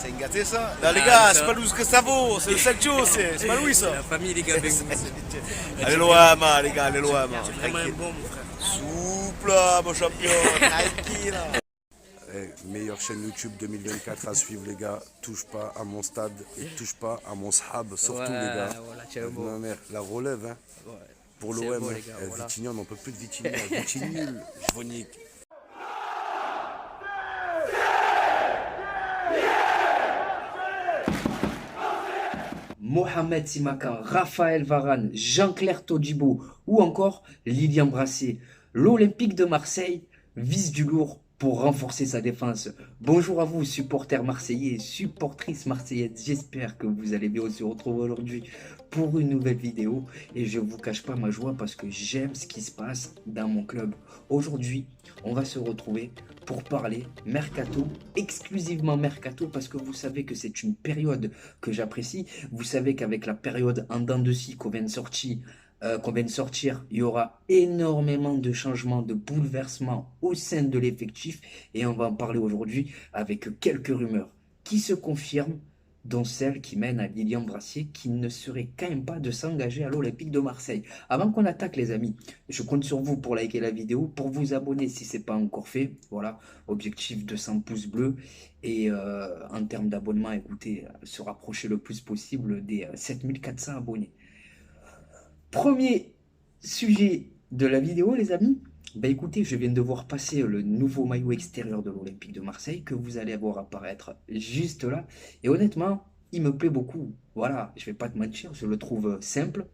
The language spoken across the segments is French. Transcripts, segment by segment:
C'est gâté ça. Là les gars, c'est pas Louis que ça vaut, c'est le Salcio, c'est pas Louis ça. La famille, les gars, avec vous. Allez loin, man, les gars, allez loin, man. C'est vraiment un bon, mon frère. Souple là, mon champion, tranquille là. Meilleure chaîne YouTube 2024 à suivre les gars. Touche pas à mon stade et touche pas à mon sahab, surtout les gars. Voilà, tiens, bon. Ma mère, la relève hein. Ouais. Pour C'est l'OM, bon, les gars, voilà. Vitigny, on n'en peut plus de Vitigny. Vitigny nul, je vous nique. Mohamed Simakan, Raphaël Varane, Jean-Claire Todibo ou encore Lilian Brassé. L'Olympique de Marseille vise du lourd pour renforcer sa défense. Bonjour à vous, supporters marseillais et supportrices marseillaises. J'espère que vous allez bien. On se retrouve aujourd'hui pour une nouvelle vidéo et je ne vous cache pas ma joie parce que j'aime ce qui se passe dans mon club. Aujourd'hui, on va se retrouver pour parler mercato, exclusivement mercato, parce que vous savez que c'est une période que j'apprécie. Vous savez qu'avec la période en dents de scie qu'on vient de sortir, il y aura énormément de changements, de bouleversements au sein de l'effectif et on va en parler aujourd'hui avec quelques rumeurs qui se confirment, dont celle qui mène à Lilian Brassier qui ne serait quand même pas de s'engager à l'Olympique de Marseille. Avant qu'on attaque les amis, je compte sur vous pour liker la vidéo, pour vous abonner si ce n'est pas encore fait. Voilà, objectif 200 pouces bleus et en termes d'abonnement, écoutez, se rapprocher le plus possible des 7400 abonnés. Premier sujet de la vidéo les amis, écoutez, je viens de voir passer le nouveau maillot extérieur de l'Olympique de Marseille que vous allez voir apparaître juste là. Et honnêtement, il me plaît beaucoup. Voilà, je vais pas te mentir, je le trouve simple.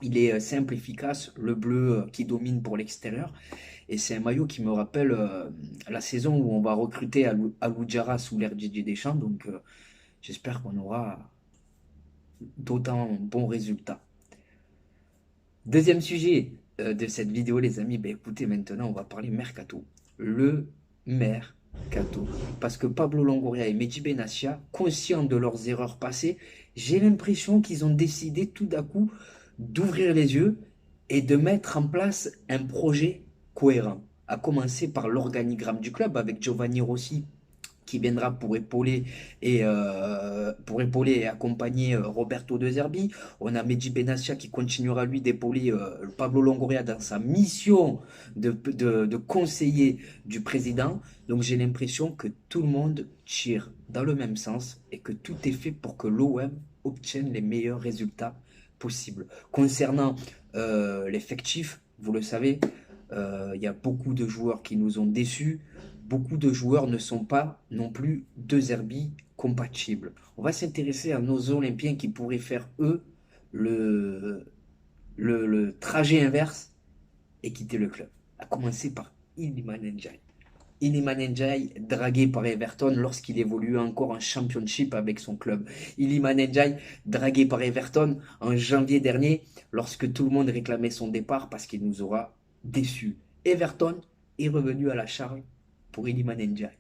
Il est simple, efficace, le bleu qui domine pour l'extérieur. Et c'est un maillot qui me rappelle la saison où on va recruter Alou Diarra sous l'ère Didier Deschamps. Donc j'espère qu'on aura d'autant bons résultats. Deuxième sujet de cette vidéo les amis, écoutez, maintenant on va parler mercato. Le mercato. Parce que Pablo Longoria et Mehdi Benassia, conscients de leurs erreurs passées, j'ai l'impression qu'ils ont décidé tout d'un coup d'ouvrir les yeux et de mettre en place un projet cohérent. À commencer par l'organigramme du club avec Giovanni Rossi qui viendra pour épauler et accompagner Roberto De Zerbi. On a Mehdi Benassia qui continuera lui d'épauler Pablo Longoria dans sa mission de conseiller du président. Donc j'ai l'impression que tout le monde tire dans le même sens et que tout est fait pour que l'OM obtienne les meilleurs résultats possibles. Concernant l'effectif, vous le savez, il y a beaucoup de joueurs qui nous ont déçus. Beaucoup de joueurs ne sont pas non plus De Zerbi compatibles. On va s'intéresser à nos Olympiens qui pourraient faire, eux, le trajet inverse et quitter le club. À commencer par Iliman Ndiaye. Iliman Ndiaye, dragué par Everton lorsqu'il évoluait encore en Championship avec son club. Iliman Ndiaye, dragué par Everton en janvier dernier lorsque tout le monde réclamait son départ parce qu'il nous aura déçus. Everton est revenu à la charge pour Iliman Ndiaye.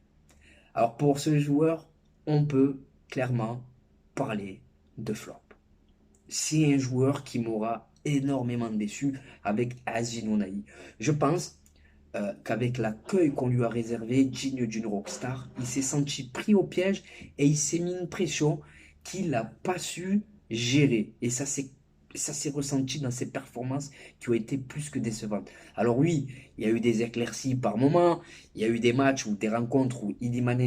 Alors pour ce joueur, on peut clairement parler de flop. C'est un joueur qui m'aura énormément déçu avec Azzin Ounahi. Je pense qu'avec l'accueil qu'on lui a réservé, digne d'une rockstar, il s'est senti pris au piège et il s'est mis une pression qu'il n'a pas su gérer. Et ça s'est ressenti dans ses performances qui ont été plus que décevantes. Alors oui, il y a eu des éclaircies par moment, il y a eu des matchs ou des rencontres où Iliman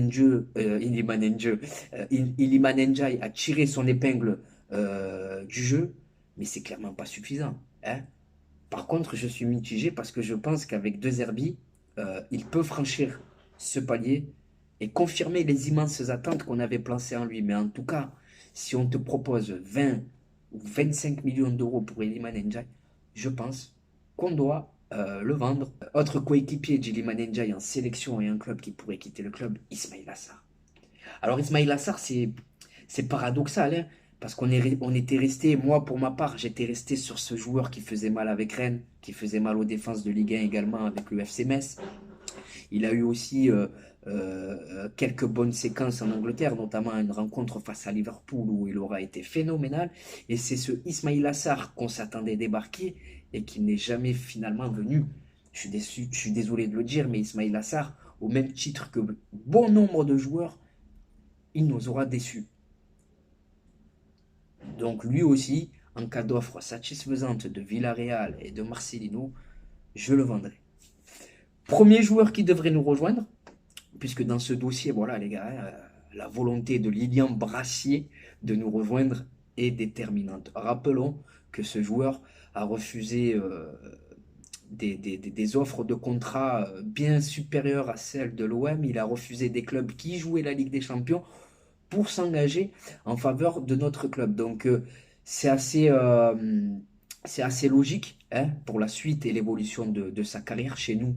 Ndiaye a tiré son épingle du jeu, mais c'est clairement pas suffisant. Hein. Par contre, je suis mitigé parce que je pense qu'avec De Zerbi, il peut franchir ce palier et confirmer les immenses attentes qu'on avait placées en lui. Mais en tout cas, si on te propose 20 ou 25 millions d'euros pour Iliman Ndiaye, je pense qu'on doit le vendre. Autre coéquipier d'Iliman Ndiaye en sélection et un club qui pourrait quitter le club, Ismaïla Sarr. Alors Ismaïla Sarr, c'est paradoxal, hein, parce qu'on était resté, moi pour ma part, j'étais resté sur ce joueur qui faisait mal avec Rennes, qui faisait mal aux défenses de Ligue 1 également avec le FC Metz. Il a eu aussi quelques bonnes séquences en Angleterre, notamment une rencontre face à Liverpool où il aura été phénoménal. Et c'est ce Ismaïla Sarr qu'on s'attendait débarquer et qui n'est jamais finalement venu. Je suis désolé de le dire, mais Ismaïla Sarr, au même titre que bon nombre de joueurs, il nous aura déçus. Donc lui aussi, en cas d'offre satisfaisante de Villarreal et de Marcelino, je le vendrai. Premier joueur qui devrait nous rejoindre, puisque dans ce dossier, voilà les gars, la volonté de Lilian Brassier de nous rejoindre est déterminante. Rappelons que ce joueur a refusé des offres de contrat bien supérieures à celles de l'OM. Il a refusé des clubs qui jouaient la Ligue des Champions pour s'engager en faveur de notre club. Donc c'est assez logique hein, pour la suite et l'évolution de sa carrière chez nous.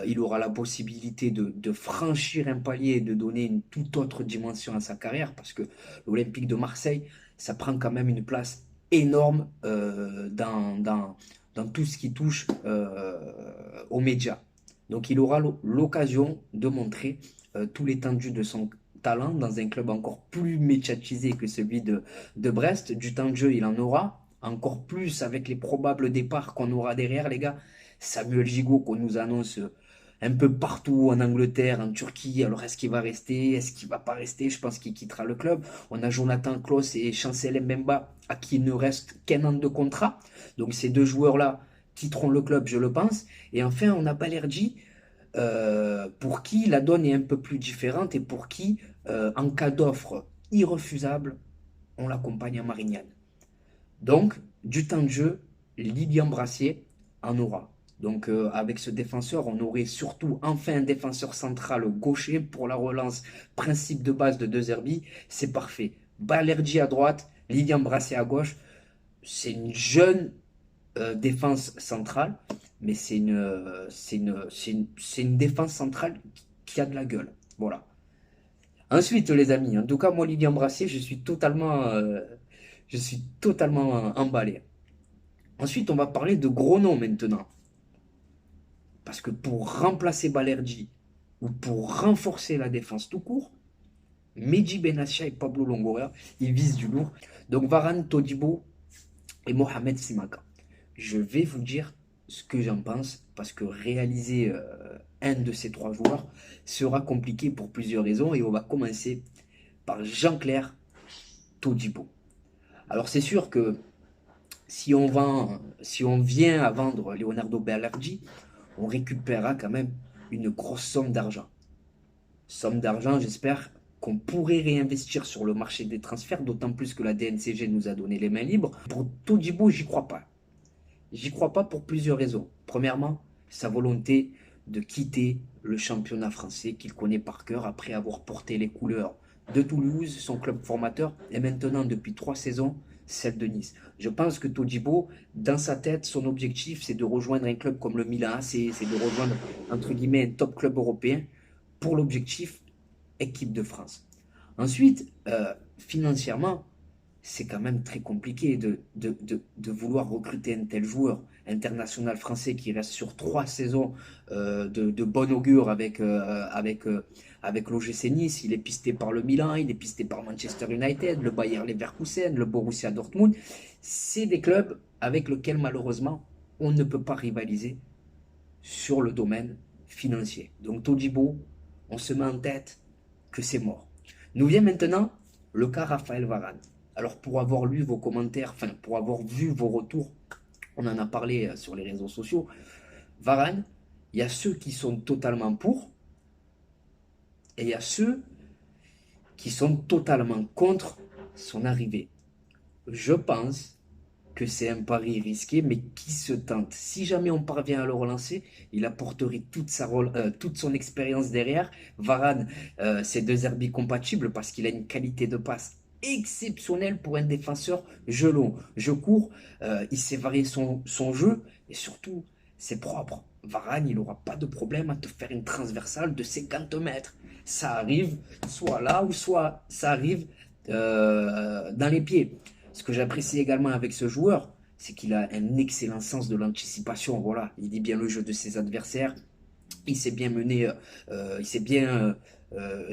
Il aura la possibilité de franchir un palier et de donner une toute autre dimension à sa carrière parce que l'Olympique de Marseille, ça prend quand même une place énorme dans tout ce qui touche aux médias. Donc il aura l'occasion de montrer tout l'étendue de son talent dans un club encore plus médiatisé que celui de Brest. Du temps de jeu, il en aura. Encore plus avec les probables départs qu'on aura derrière, les gars. Samuel Gigot qu'on nous annonce un peu partout en Angleterre, en Turquie. Alors est-ce qu'il va rester? Est-ce qu'il va pas rester? Je pense qu'il quittera le club. On a Jonathan Klaus et Chancel Mbemba à qui il ne reste qu'un an de contrat. Donc ces deux joueurs-là quitteront le club, je le pense. Et enfin, on a Balerdi pour qui la donne est un peu plus différente et pour qui, en cas d'offre irrefusable, on l'accompagne à Marignane. Donc, du temps de jeu, Lilian Brassier en aura. Donc, avec ce défenseur, on aurait surtout enfin un défenseur central gaucher pour la relance. Principe de base de De Zerbi, c'est parfait. Balerdi à droite, Lilian Brassier à gauche. C'est une jeune défense centrale, mais c'est une défense centrale qui a de la gueule. Voilà. Ensuite, les amis, en tout cas, moi, Lilian Brassier, je suis totalement emballé. Ensuite, on va parler de gros noms maintenant. Parce que pour remplacer Balerdi ou pour renforcer la défense tout court, Mehdi Benatia et Pablo Longoria, ils visent du lourd. Donc Varane, Todibo et Mohamed Simaka. Je vais vous dire ce que j'en pense parce que réaliser un de ces trois joueurs sera compliqué pour plusieurs raisons et on va commencer par Jean-Claire Todibo. Alors c'est sûr que si on vient à vendre Leonardo Balerdi, on récupérera quand même une grosse somme d'argent. Somme d'argent, j'espère qu'on pourrait réinvestir sur le marché des transferts, d'autant plus que la DNCG nous a donné les mains libres. Pour Todibo, j'y crois pas. J'y crois pas pour plusieurs raisons. Premièrement, sa volonté de quitter le championnat français qu'il connaît par cœur après avoir porté les couleurs de Toulouse, son club formateur, et maintenant depuis 3 saisons, celle de Nice. Je pense que Todibo, dans sa tête, son objectif, c'est de rejoindre un club comme le Milan AC, c'est de rejoindre, entre guillemets, un top club européen pour l'objectif équipe de France. Ensuite, financièrement, c'est quand même très compliqué de vouloir recruter un tel joueur international français qui reste sur 3 saisons de bon augure avec l'OGC Nice. Il est pisté par le Milan, il est pisté par Manchester United, le Bayer Leverkusen, le Borussia Dortmund. C'est des clubs avec lesquels malheureusement on ne peut pas rivaliser sur le domaine financier. Donc Todibo, on se met en tête que c'est mort. Nous vient maintenant le cas Raphaël Varane. Alors pour avoir lu vos commentaires, enfin pour avoir vu vos retours, on en a parlé sur les réseaux sociaux. Varane, il y a ceux qui sont totalement pour et il y a ceux qui sont totalement contre son arrivée. Je pense que c'est un pari risqué, mais qui se tente. Si jamais on parvient à le relancer, il apporterait toute son expérience derrière. Varane, c'est De Zerbi compatible parce qu'il a une qualité de passe exceptionnelle pour un défenseur jeu long, jeu court. Il sait varier son jeu et surtout, c'est propre. Varane, il n'aura pas de problème à te faire une transversale de 50 mètres. Ça arrive soit là ou soit ça arrive dans les pieds. Ce que j'apprécie également avec ce joueur, c'est qu'il a un excellent sens de l'anticipation. Voilà, il lit bien le jeu de ses adversaires. Il sait bien mener, il sait bien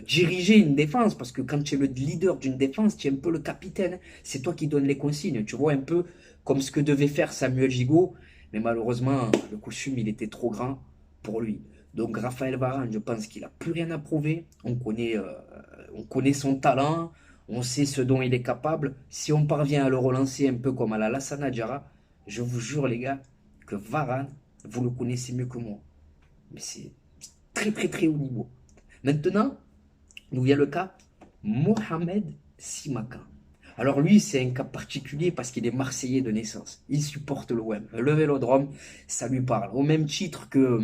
diriger une défense. Parce que quand tu es le leader d'une défense, tu es un peu le capitaine. C'est toi qui donnes les consignes. Tu vois un peu comme ce que devait faire Samuel Gigot. Mais malheureusement, le costume, il était trop grand pour lui. Donc Raphaël Varane, je pense qu'il n'a plus rien à prouver. On connaît son talent, on sait ce dont il est capable. Si on parvient à le relancer un peu comme à la Lassana Diarra, je vous jure les gars, que Varane, vous le connaissez mieux que moi. Mais c'est très très très haut niveau. Maintenant, il y a le cas Mohamed Simakan. Alors lui, c'est un cas particulier parce qu'il est Marseillais de naissance. Il supporte l'OM. Le Vélodrome, ça lui parle. Au même titre que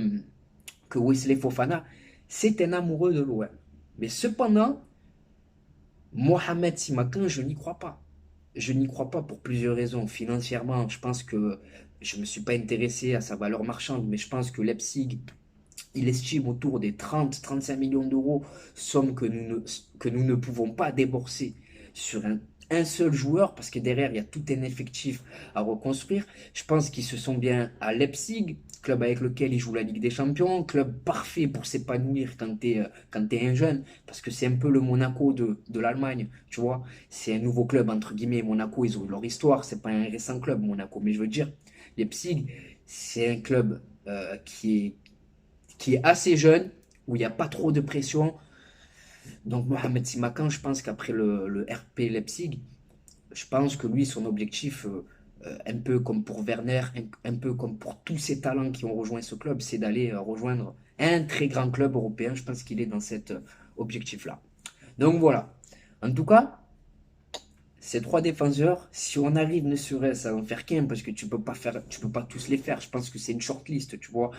Wesley Fofana, c'est un amoureux de l'OM. Mais cependant, Mohamed Simakan, je n'y crois pas. Je n'y crois pas pour plusieurs raisons. Financièrement, je pense que je ne me suis pas intéressé à sa valeur marchande, mais je pense que Leipzig, il estime autour des 30-35 millions d'euros, somme que nous ne pouvons pas débourser sur un seul joueur, parce que derrière, il y a tout un effectif à reconstruire. Je pense qu'ils se sont bien à Leipzig, club avec lequel il joue la Ligue des Champions, club parfait pour s'épanouir quand t'es un jeune, parce que c'est un peu le Monaco de l'Allemagne, tu vois. C'est un nouveau club, entre guillemets. Monaco, ils ont leur histoire, c'est pas un récent club, Monaco. Mais je veux dire, Leipzig, c'est un club qui est assez jeune, où il n'y a pas trop de pression. Donc Mohamed Simakan, je pense qu'après le RP Leipzig, je pense que lui, son objectif, un peu comme pour Werner, un peu comme pour tous ces talents qui ont rejoint ce club, c'est d'aller rejoindre un très grand club européen. Je pense qu'il est dans cet objectif-là. Donc voilà. En tout cas, ces trois défenseurs, si on arrive ne serait-ce à en faire qu'un, parce que tu peux pas tous les faire. Je pense que c'est une shortlist, tu vois.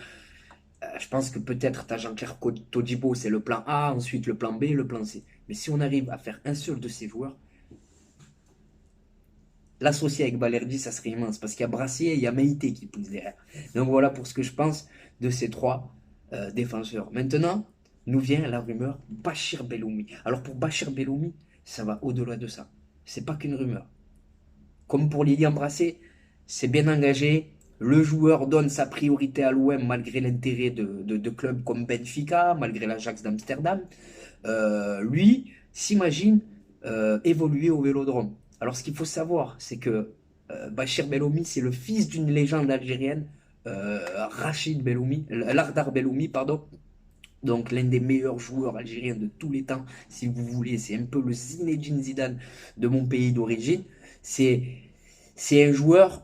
Je pense que peut-être tu as Jean-Claire Todibo, c'est le plan A, ensuite le plan B, le plan C. Mais si on arrive à faire un seul de ces joueurs, l'associer avec Balerdi, ça serait immense. Parce qu'il y a Brassier et il y a Meïté qui pousse derrière. Donc voilà pour ce que je pense de ces trois défenseurs. Maintenant, nous vient la rumeur Bachir Belloumi. Alors pour Bachir Belloumi, ça va au-delà de ça. C'est pas qu'une rumeur. Comme pour Lilian Brassé, c'est bien engagé. Le joueur donne sa priorité à l'OM malgré l'intérêt de clubs comme Benfica, malgré l'Ajax d'Amsterdam. Lui s'imagine évoluer au Vélodrome. Alors ce qu'il faut savoir, c'est que Bachir Belloumi, c'est le fils d'une légende algérienne, Rachid Belloumi, Lardar Belloumi, pardon. Donc l'un des meilleurs joueurs algériens de tous les temps, si vous voulez, c'est un peu le Zinedine Zidane de mon pays d'origine. C'est c'est un joueur,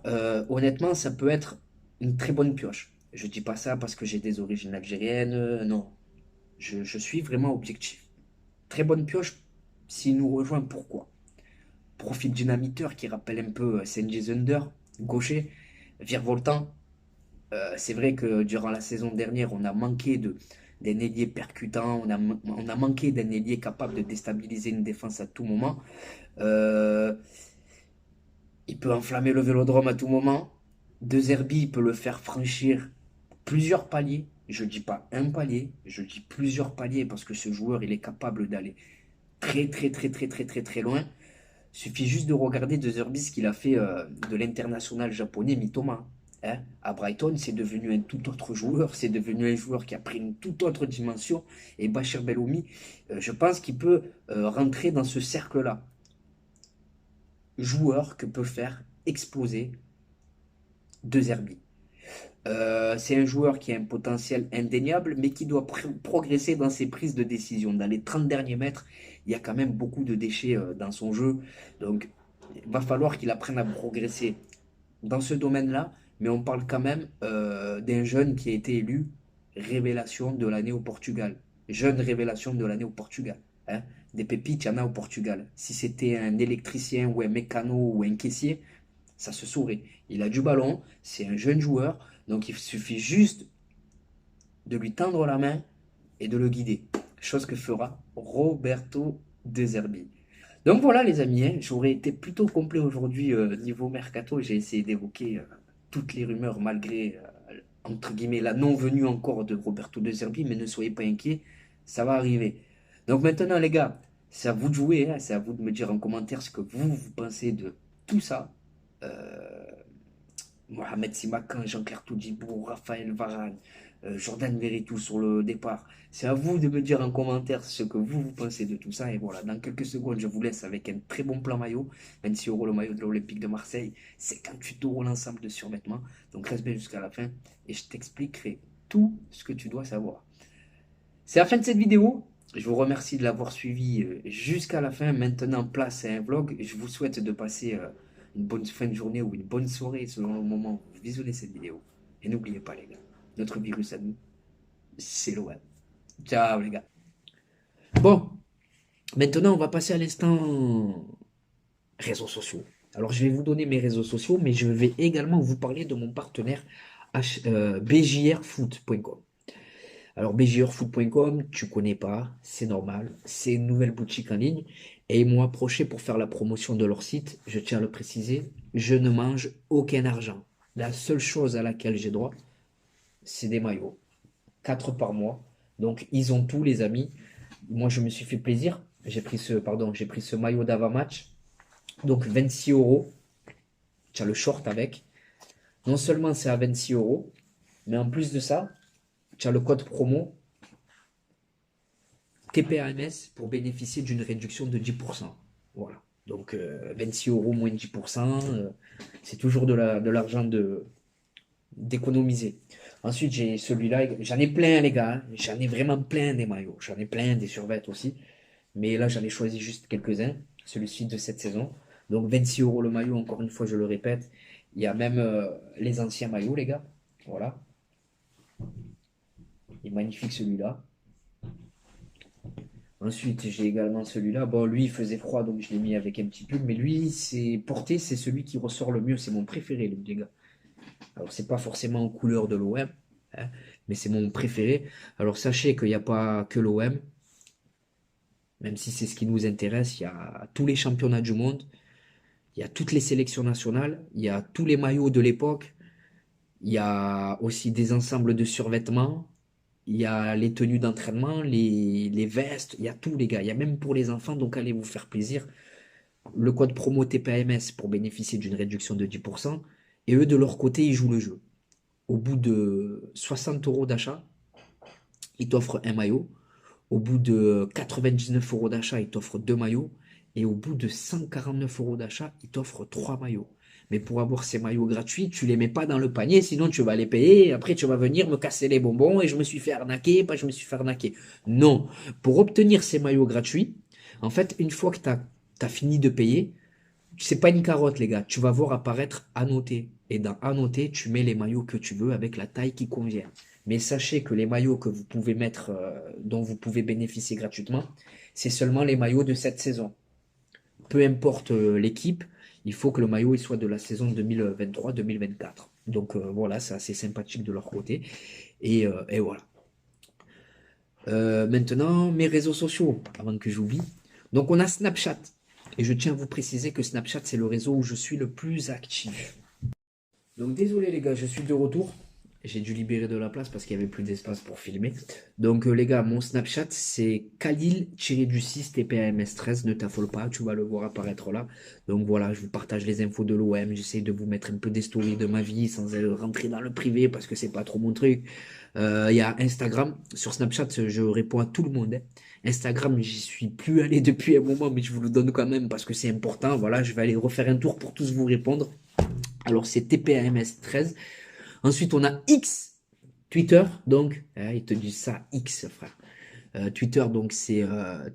honnêtement, ça peut être une très bonne pioche. Je dis pas ça parce que j'ai des origines algériennes, non. Je suis vraiment objectif. Très bonne pioche s'il nous rejoint, pourquoi? Profil dynamiteur qui rappelle un peu Sanjay Zunder, gaucher, virevoltant. C'est vrai que durant la saison dernière, on a manqué d'un ailier percutant, on a manqué d'un ailier capable de déstabiliser une défense à tout moment. Euh, il peut enflammer le vélodrome à tout moment. De Zerbi, il peut le faire franchir plusieurs paliers. Je dis pas un palier, je dis plusieurs paliers parce que ce joueur, il est capable d'aller très très très très très très très loin. Il suffit juste de regarder De Zerbi ce qu'il a fait de l'international japonais Mitoma. Hein. À Brighton, c'est devenu un tout autre joueur, c'est devenu un joueur qui a pris une toute autre dimension. Et Bachir Belloumi, je pense qu'il peut rentrer dans ce cercle-là. Joueur que peut faire exploser De Zerbi. C'est un joueur qui a un potentiel indéniable, mais qui doit progresser dans ses prises de décision. Dans les 30 derniers mètres, il y a quand même beaucoup de déchets dans son jeu. Donc, il va falloir qu'il apprenne à progresser dans ce domaine-là. Mais on parle quand même d'un jeune qui a été élu révélation de l'année au Portugal. Jeune révélation de l'année au Portugal. Hein. Des pépites, il y en a au Portugal. Si c'était un électricien ou un mécano ou un caissier, ça se saurait. Il a du ballon, c'est un jeune joueur, donc il suffit juste de lui tendre la main et de le guider. Chose que fera Roberto De Zerbi. Donc voilà les amis, hein, j'aurais été plutôt complet aujourd'hui niveau mercato. J'ai essayé d'évoquer toutes les rumeurs malgré, entre guillemets, la non-venue encore de Roberto De Zerbi, mais ne soyez pas inquiets, ça va arriver. Donc maintenant les gars, c'est à vous de jouer, hein, c'est à vous de me dire en commentaire ce que vous pensez de tout ça. Euh, Mohamed Simakan, Jean-Claire Todibo, Raphaël Varane, Jordan Veretout sur le départ. C'est à vous de me dire en commentaire ce que vous pensez de tout ça. Et voilà, dans quelques secondes, je vous laisse avec un très bon plan maillot. 26 € le maillot de l'Olympique de Marseille, 58 € l'ensemble de survêtements. Donc reste bien jusqu'à la fin et je t'expliquerai tout ce que tu dois savoir. C'est la fin de cette vidéo. Je vous remercie de l'avoir suivi jusqu'à la fin. Maintenant, place à un vlog. Je vous souhaite de passer une bonne fin de journée ou une bonne soirée selon le moment où vous visionnez cette vidéo. Et n'oubliez pas, les gars, notre virus à nous, c'est l'OM. Ciao, les gars. Bon, maintenant, on va passer à l'instant réseaux sociaux. Alors, je vais vous donner mes réseaux sociaux, mais je vais également vous parler de mon partenaire bjrfoot.com. Alors, bjrfoot.com, tu connais pas, c'est normal. C'est une nouvelle boutique en ligne. Et ils m'ont approché pour faire la promotion de leur site. Je tiens à le préciser, je ne mange aucun argent. La seule chose à laquelle j'ai droit, c'est des maillots. 4 par mois. Donc, ils ont tout, les amis. Moi, je me suis fait plaisir. J'ai pris ce maillot d'avant-match. Donc, 26 €. Tu as le short avec. Non seulement c'est à 26 €, mais en plus de ça, tu as le code promo TPAMS pour bénéficier d'une réduction de 10%. Voilà. Donc, 26 € moins 10%, c'est toujours de l'argent d'économiser. Ensuite, j'ai celui-là. J'en ai plein, les gars. J'en ai vraiment plein des maillots. J'en ai plein des survêtements aussi. Mais là, j'en ai choisi juste quelques-uns. Celui-ci de cette saison. Donc, 26 € le maillot. Encore une fois, je le répète. Il y a même les anciens maillots, les gars. Voilà. Il est magnifique, celui-là. Ensuite, j'ai également celui-là. Bon, lui, il faisait froid, donc je l'ai mis avec un petit pull. Mais lui, c'est celui qui ressort le mieux. C'est mon préféré, les gars. Alors, c'est pas forcément en couleur de l'OM, hein, mais c'est mon préféré. Alors, sachez qu'il n'y a pas que l'OM, même si c'est ce qui nous intéresse. Il y a tous les championnats du monde, il y a toutes les sélections nationales, il y a tous les maillots de l'époque, il y a aussi des ensembles de survêtements, il y a les tenues d'entraînement, les vestes, il y a tout, les gars. Il y a même pour les enfants, donc allez vous faire plaisir. Le code promo TPAMS pour bénéficier d'une réduction de 10%. Et eux, de leur côté, ils jouent le jeu. Au bout de 60 € d'achat, ils t'offrent un maillot. Au bout de 99 € d'achat, ils t'offrent 2 maillots. Et au bout de 149 € d'achat, ils t'offrent 3 maillots. Mais pour avoir ces maillots gratuits, tu les mets pas dans le panier, sinon tu vas les payer. Et après, tu vas venir me casser les bonbons et je me suis fait arnaquer, pas je me suis fait arnaquer. Non. Pour obtenir ces maillots gratuits, en fait, une fois que tu as fini de payer, c'est pas une carotte, les gars. Tu vas voir apparaître annoté. Et dans annoté, tu mets les maillots que tu veux avec la taille qui convient. Mais sachez que les maillots que vous pouvez mettre, dont vous pouvez bénéficier gratuitement, c'est seulement les maillots de cette saison. Peu importe l'équipe, il faut que le maillot il soit de la saison 2023-2024. Donc voilà, c'est assez sympathique de leur côté. Et voilà. Maintenant, mes réseaux sociaux, avant que j'oublie. Donc on a Snapchat. Et je tiens à vous préciser que Snapchat, c'est le réseau où je suis le plus actif. Donc désolé les gars, je suis de retour. J'ai dû libérer de la place parce qu'il n'y avait plus d'espace pour filmer. Donc les gars, mon Snapchat, c'est Khalil-6 TPAMS13. Ne t'affole pas, tu vas le voir apparaître là. Donc voilà, je vous partage les infos de l'OM. J'essaie de vous mettre un peu des stories de ma vie sans rentrer dans le privé parce que c'est pas trop mon truc. Il y a Instagram. Sur Snapchat, je réponds à tout le monde. Hein. Instagram, j'y suis plus allé depuis un moment, mais je vous le donne quand même parce que c'est important. Voilà, je vais aller refaire un tour pour tous vous répondre. Alors, c'est TPAMS13. Ensuite, on a X, Twitter. Donc, ils te disent ça, X, frère. Twitter, donc, c'est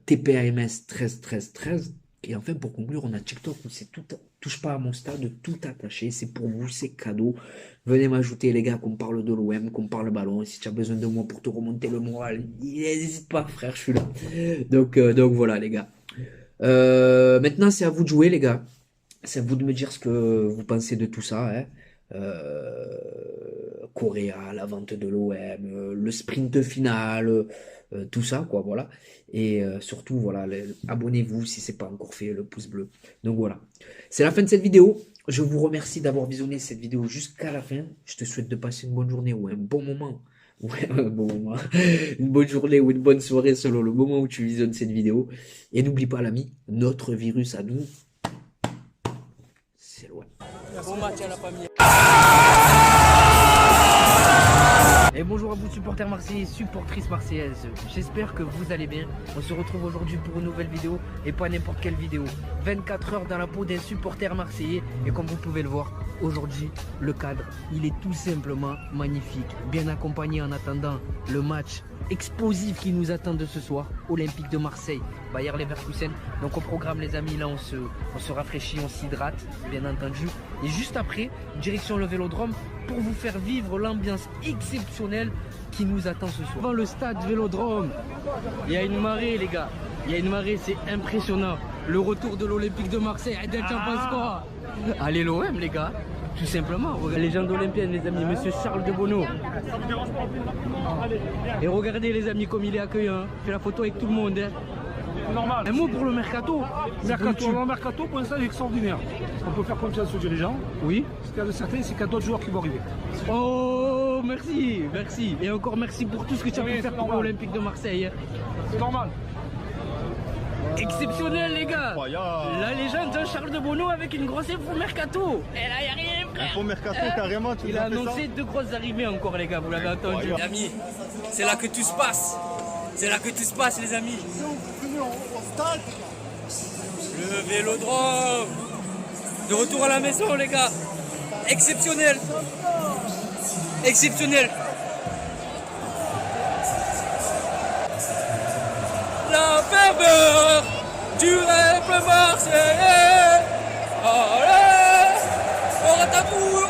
TPAMS131313. Et enfin, pour conclure, on a TikTok où c'est tout, touche pas à mon stade, tout attaché. C'est pour vous, c'est cadeau. Venez m'ajouter, les gars, qu'on parle de l'OM, qu'on parle ballon. Et si tu as besoin de moi pour te remonter le moral, n'hésite pas, frère, je suis là. Donc voilà, les gars. Maintenant, c'est à vous de jouer, les gars. C'est à vous de me dire ce que vous pensez de tout ça. Hein. Correa, la vente de l'OM, le sprint final, tout ça, quoi, voilà. Et surtout, voilà, abonnez-vous si c'est pas encore fait, le pouce bleu. Donc voilà. C'est la fin de cette vidéo. Je vous remercie d'avoir visionné cette vidéo jusqu'à la fin. Je te souhaite de passer une bonne journée ou un bon moment. Ouais, un bon moment. Une bonne journée ou une bonne soirée selon le moment où tu visionnes cette vidéo. Et n'oublie pas, l'ami, notre virus à nous, c'est loin. Bon match à la famille. Et bonjour à vous supporters marseillais, supportrices marseillaises. J'espère que vous allez bien. On se retrouve aujourd'hui pour une nouvelle vidéo et pas n'importe quelle vidéo. 24 heures dans la peau d'un supporter marseillais. Et comme vous pouvez le voir, aujourd'hui, le cadre, il est tout simplement magnifique. Bien accompagné en attendant le match explosifs qui nous attendent ce soir. Olympique de Marseille, Bayer Leverkusen. Donc au programme les amis, là on se rafraîchit, on s'hydrate bien entendu. Et juste après, direction le Vélodrome pour vous faire vivre l'ambiance exceptionnelle qui nous attend ce soir. Dans le stade Vélodrome, il y a une marée les gars. Il y a une marée, c'est impressionnant. Le retour de l'Olympique de Marseille. Adel, t'en penses quoi? Allez l'OM les gars. Tout simplement, légende olympienne les amis, monsieur Charles de Bonneau. Et regardez les amis comme il est accueillant, fait la photo avec tout le monde. Normal. Un mot pour le mercato. Le mercato pour l'instant est extraordinaire. On peut faire confiance aux dirigeants. Oui. Ce qu'il y a de certain, c'est qu'il y a d'autres joueurs qui vont arriver. Oh merci, merci. Et encore merci pour tout ce que tu as pu faire pour l'Olympique de Marseille. C'est normal. Exceptionnel les gars. La légende de Charles de Bonneau avec une grosse info mercato. Et là il a rien frère. Info mercato carrément, tu Il a annoncé 2 grosses arrivées encore les gars, vous l'avez entendu. Les amis, c'est là que tout se passe. C'est là que tout se passe les amis. Le Vélodrome. De retour à la maison les gars. Exceptionnel. Exceptionnel. La ferveur du rêve marseillais. Allez, on rataboue.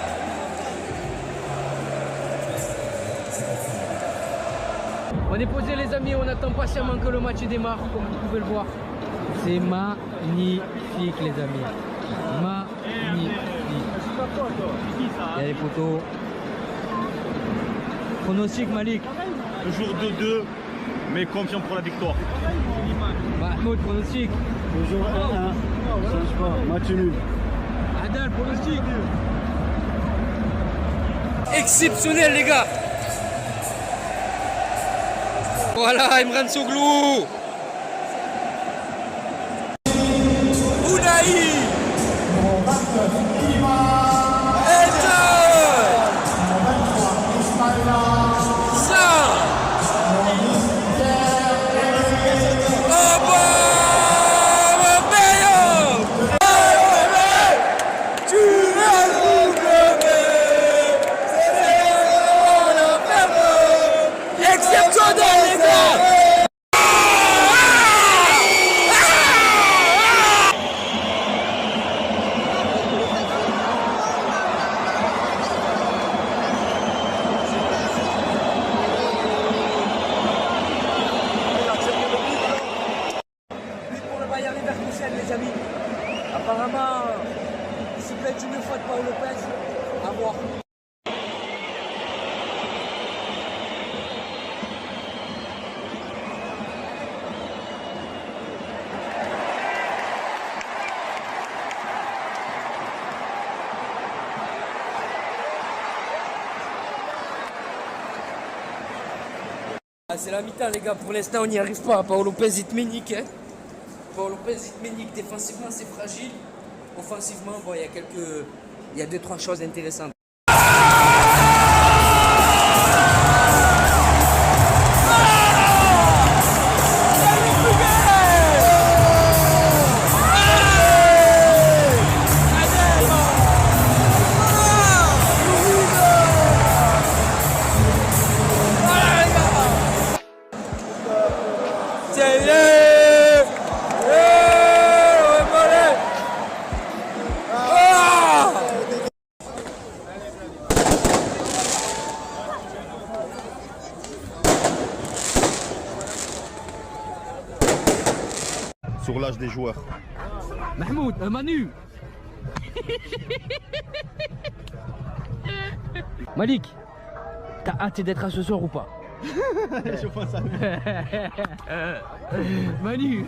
On est posé les amis, on attend patiemment que le match démarre, comme vous pouvez le voir. C'est magnifique les amis. Magnifique. Il y a les photos. Pronostic Malik. Toujours 2-2, mais confiant pour la victoire. Mahmoud, pronostic. Toujours 1-1, change pas, match nul. Adal, pronostic. Exceptionnel les gars. Voilà Imran Soglou. Ounaï. Les amis, apparemment, c'est peut-être une faute par Lopez. À voir. C'est la mi-temps les gars, pour l'instant on n'y arrive pas. Paolo Lopez il te ménique. Paolo Lopez il te ménique. Défensivement c'est fragile. Offensivement bon, il y a 2-3 choses intéressantes. Sur l'âge des joueurs. Mahmoud, Manu. Malik, t'as hâte d'être à ce soir ou pas? Je pense à Manu.